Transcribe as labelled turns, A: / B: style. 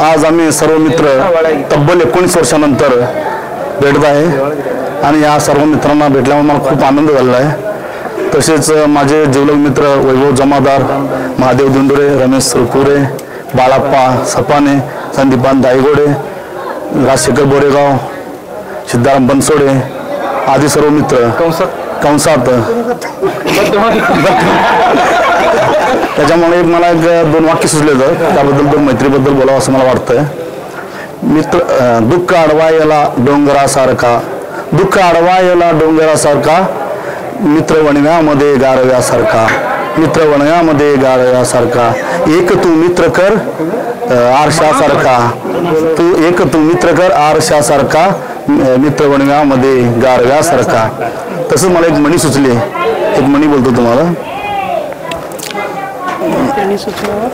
A: आज आम्ही सर्व मित्र तब्बल 19 वर्षानंतर भेटत आहे आणि या सर्व मित्रांना भेटल्यामुळे मला खूप आनंद झालेला आहे। तसेच माझे जिवलग मित्र वैभव जमादार, महादेव दिंडोरे, रमेश सुरकुरे, बाळाप्पा सपाने, संदीपान दायगोडे, राजशेखर बोरेगाव, सिद्धाराम बनसोडे आदी सर्व मित्र कंसात त्याच्यामुळे मला एक दोन वाक्य सुचले त्याबद्दल दोन मैत्रीबद्दल बोलावं असं मला वाटतंय। मित्र दुःख अडवायला डोंगरासारखा, दुःख अडवायला डोंगरासारखा, मित्र वणव्यामध्ये गारव्यासारखा, मित्र वणव्यामध्ये गारव्यासारखा, एक तू मित्र कर आरशासारखा, तू मित्र कर आरशासारखा, मित्र वणव्यामध्ये गारव्यासारखा। तसंच मला एक म्हणी सुचली, एक म्हणी बोलतो तुम्हाला।